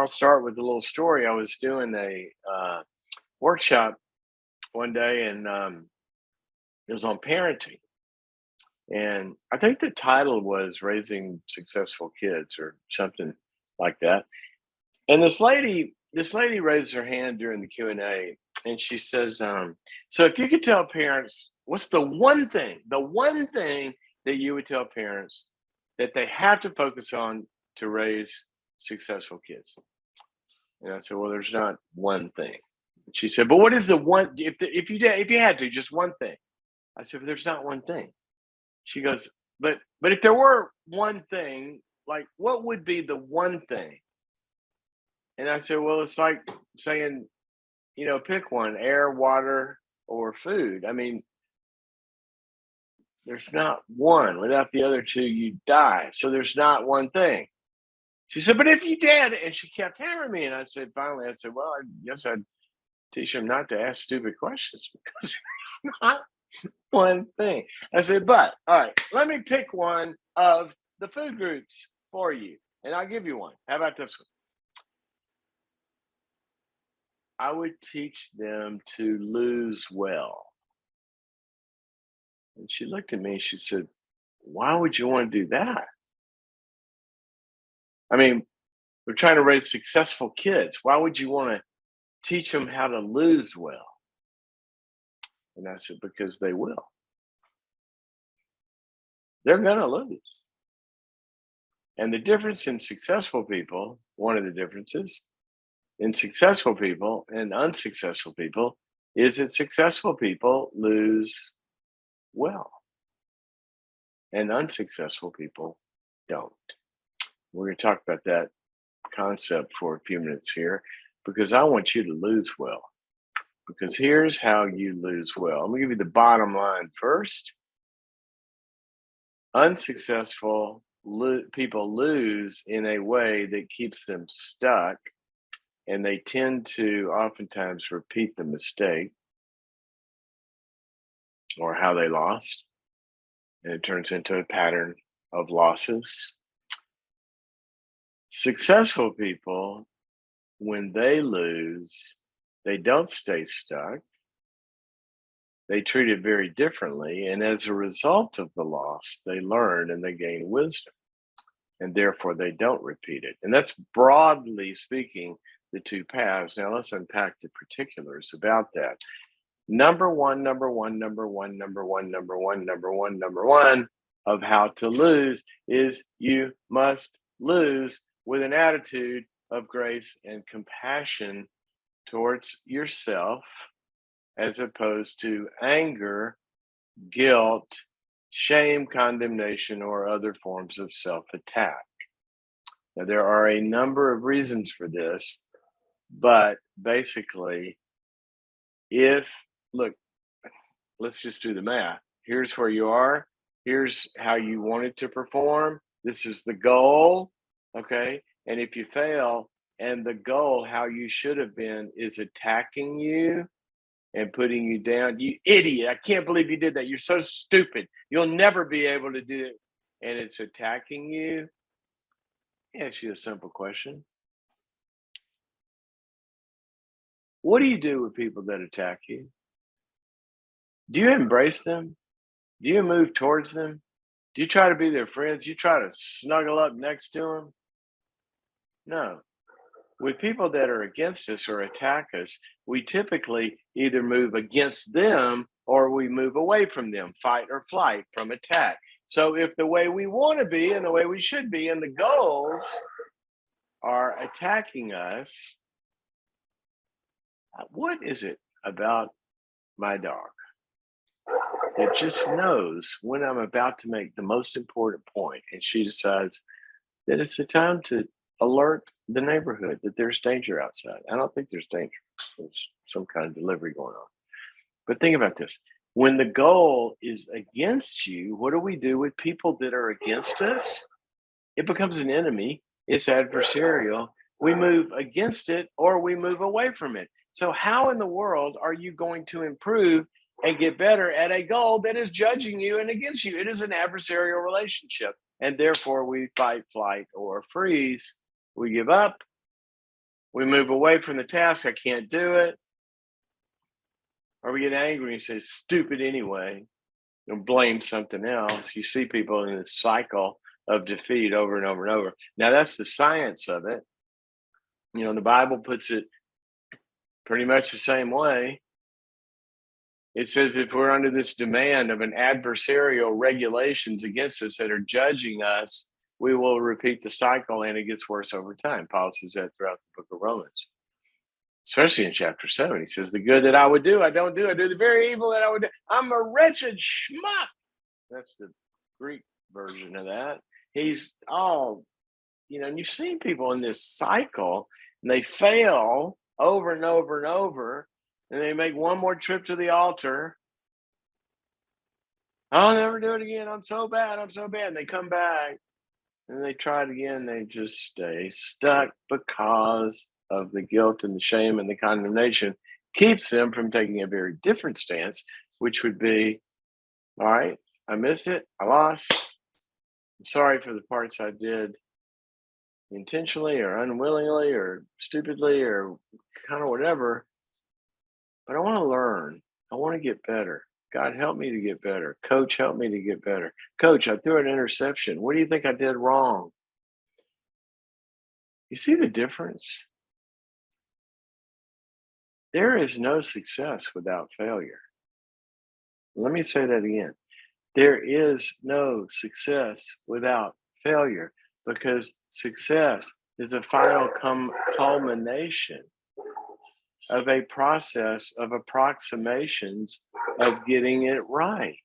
I'll start with a little story. I was doing a workshop one day, and it was on parenting. And I think the title was Raising Successful Kids or something like that. And this lady raised her hand during the Q&A, and she says, so if you could tell parents, what's the one thing that you would tell parents that they have to focus on to raise successful kids? And I said, well, there's not one thing. She said, but what is the one, if you had to, just one thing? I said, but there's not one thing. She goes, but if there were one thing, like what would be the one thing? And I said, well, it's like saying, pick one: air, water, or food. I mean, there's not one. Without the other two, you die. So there's not one thing. She said, but if you did, and she kept hammering me, and I said, finally, I said, well, I guess I'd teach them not to ask stupid questions because there's not one thing. I said, but all right, let me pick one of the food groups for you, and I'll give you one. How about this one? I would teach them to lose well. And she looked at me and she said, why would you want to do that? I mean, we're trying to raise successful kids. Why would you want to teach them how to lose well? And I said, because they will. They're going to lose. And the difference in successful people, one of the differences in successful people and unsuccessful people is that successful people lose well and unsuccessful people don't. We're going to talk about that concept for a few minutes here because I want you to lose well. Because here's how you lose well. I'm going to give you the bottom line first. Unsuccessful people lose in a way that keeps them stuck, and they tend to oftentimes repeat the mistake or how they lost, and it turns into a pattern of losses. Successful people, when they lose, they don't stay stuck. They treat it very differently. And as a result of the loss, they learn and they gain wisdom. And therefore, they don't repeat it. And that's broadly speaking the two paths. Now, let's unpack the particulars about that. Number one of how to lose is you must lose with an attitude of grace and compassion towards yourself, as opposed to anger, guilt, shame, condemnation, or other forms of self-attack. Now, there are a number of reasons for this, but basically, look, let's just do the math. Here's where you are. Here's how you wanted to perform. This is the goal, okay? And if you fail, and the goal, how you should have been, is attacking you and putting you down. You idiot. I can't believe you did that. You're so stupid. You'll never be able to do it. And it's attacking you. I'll ask you a simple question. What do you do with people that attack you? Do you embrace them? Do you move towards them? Do you try to be their friends? You try to snuggle up next to them? No. With people that are against us or attack us, we typically either move against them or we move away from them, fight or flight from attack. So if the way we want to be and the way we should be and the goals are attacking us, what is it about my dog that just knows when I'm about to make the most important point, and she decides that it's the time to alert the neighborhood that there's danger outside? I don't think there's danger. There's some kind of delivery going on. But think about this. When the goal is against you, what do we do with people that are against us? It becomes an enemy. It's adversarial. We move against it or we move away from it. So how in the world are you going to improve and get better at a goal that is judging you and against you? It is an adversarial relationship. And therefore we fight, flight, or freeze. We give up We move away from the task. I can't do it. Or we get angry and say, stupid anyway, and blame something else. You see people in this cycle of defeat over and over and over. Now, that's the science of it. The Bible puts it pretty much the same way. It says if we're under this demand of an adversarial regulations against us that are judging us, we will repeat the cycle and it gets worse over time. Paul says that throughout the book of Romans, especially in chapter 7. He says, the good that I would do, I don't do. I do the very evil that I would do. I'm a wretched schmuck. That's the Greek version of that. He's and you've seen people in this cycle and they fail over and over and over. And they make one more trip to the altar. I'll never do it again. I'm so bad. I'm so bad. And they come back and they try it again. They just stay stuck because of the guilt and the shame and the condemnation keeps them from taking a very different stance, which would be, all right, I missed it. I lost. I'm sorry for the parts I did intentionally or unwillingly or stupidly or kind of whatever. But I want to learn. I want to get better. God, help me to get better. Coach, help me to get better. Coach, I threw an interception. What do you think I did wrong? You see the difference? There is no success without failure. Let me say that again. There is no success without failure because success is a final culmination of a process of approximations of getting it right.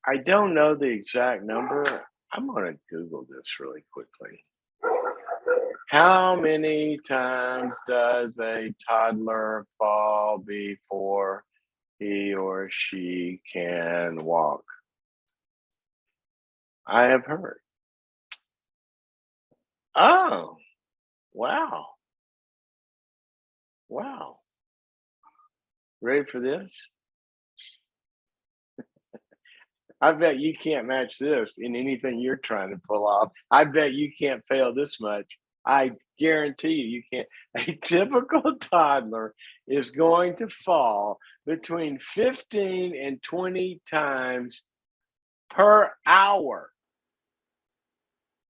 I don't know the exact number. I'm going to Google this really quickly. How many times does a toddler fall before he or she can walk? I have heard. Oh, wow. Wow. Ready for this? I bet you can't match this in anything you're trying to pull off. I bet you can't fail this much. I guarantee you can't. A typical toddler is going to fall between 15 and 20 times per hour.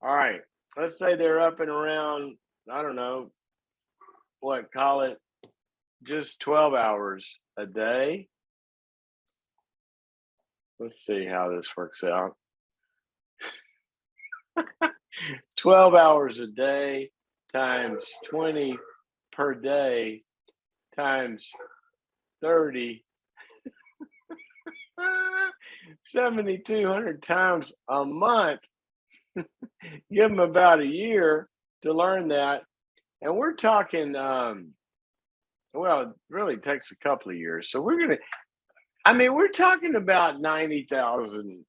All right. Let's say they're up and around, I don't know, call it just 12 hours a day. Let's see how this works out. 12 hours a day times 20 per day times 30. 7,200 times a month. Give them about a year to learn that. And we're talking, it really takes a couple of years. So we're talking about 90,000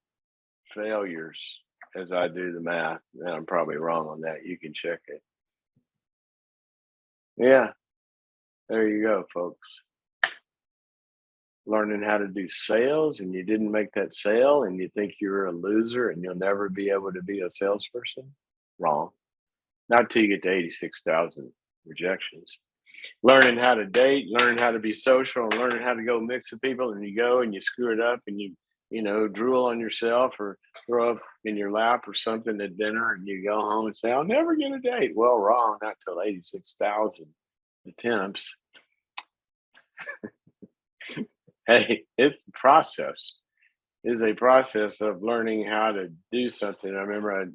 failures as I do the math. And I'm probably wrong on that. You can check it. Yeah, there you go, folks. Learning how to do sales and you didn't make that sale and you think you're a loser and you'll never be able to be a salesperson? Wrong. Not till you get to 86,000 rejections. Learning how to date, learning how to be social, and learning how to go mix with people, and you go and you screw it up and you drool on yourself or throw up in your lap or something at dinner and you go home and say, I'll never get a date. Well, wrong, not till 86,000 attempts. Hey, it's a process. It's a process of learning how to do something. I remember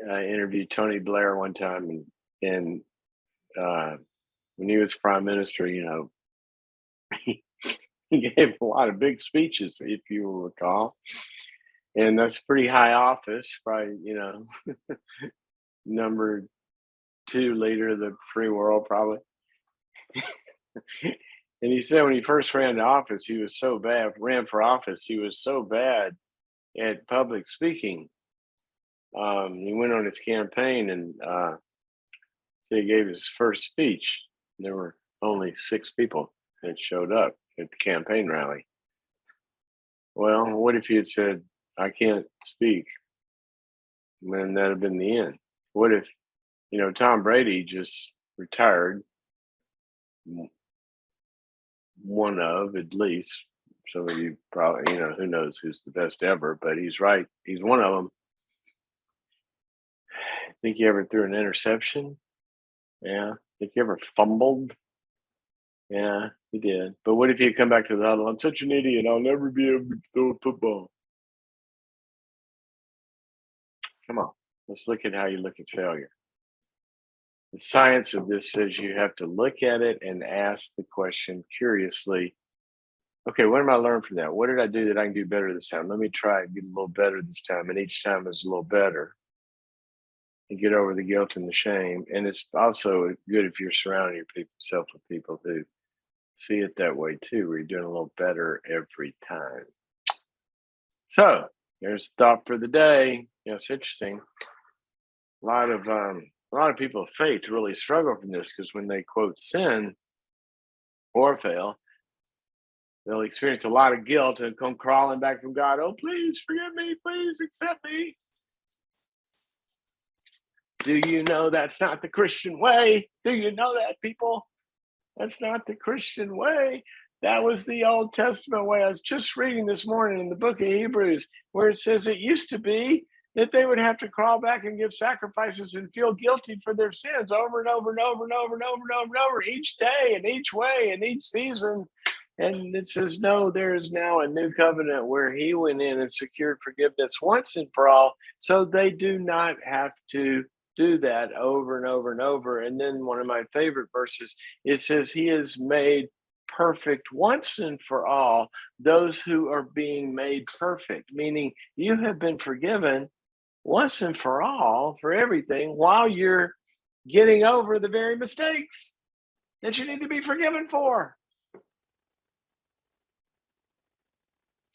I interviewed Tony Blair one time, and when he was prime minister, he gave a lot of big speeches, if you will recall, and that's a pretty high office, probably number 2 leader of the free world, probably. And he said when he first ran for office, he was so bad at public speaking. He went on his campaign and so he gave his first speech. There were only 6 people that showed up at the campaign rally. Well, what if he had said, I can't speak? Then that'd have been the end. What if, Tom Brady just retired, w- one of at least. Some of you probably, who knows who's the best ever, but he's right. He's one of them. Think you ever threw an interception? Yeah. Think you ever fumbled? Yeah, he did. But what if you come back to the huddle? I'm such an idiot. I'll never be able to throw a football. Come on. Let's look at how you look at failure. The science of this says you have to look at it and ask the question curiously. Okay, what am I learning from that? What did I do that I can do better this time? Let me try and get a little better this time. And each time is a little better and get over the guilt and the shame. And it's also good if you're surrounding yourself with people who see it that way too, where you're doing a little better every time. So there's thought for the day. It's interesting. A lot of people of faith really struggle from this because when they quote sin or fail, they'll experience a lot of guilt and come crawling back from God. Oh, please forgive me. Please accept me. Do you know that's not the Christian way? Do you know that, people? That's not the Christian way. That was the Old Testament way. I was just reading this morning in the book of Hebrews where it says it used to be that they would have to crawl back and give sacrifices and feel guilty for their sins over and over and over and over and over and over and over each day and each way and each season. And it says, no, there is now a new covenant where he went in and secured forgiveness once and for all. So they do not have to do that over and over and over. And then one of my favorite verses, it says, he is made perfect once and for all those who are being made perfect, meaning you have been forgiven once and for all for everything while you're getting over the very mistakes that you need to be forgiven for.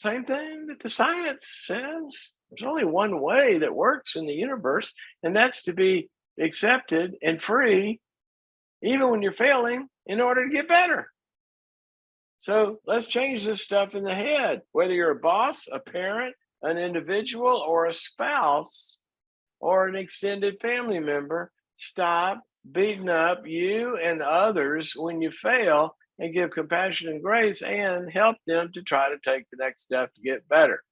Same thing that the science says. There's only one way that works in the universe, and that's to be accepted and free, even when you're failing, in order to get better. So let's change this stuff in the head. Whether you're a boss, a parent, an individual, or a spouse, or an extended family member, stop beating up you and others when you fail and give compassion and grace and help them to try to take the next step to get better.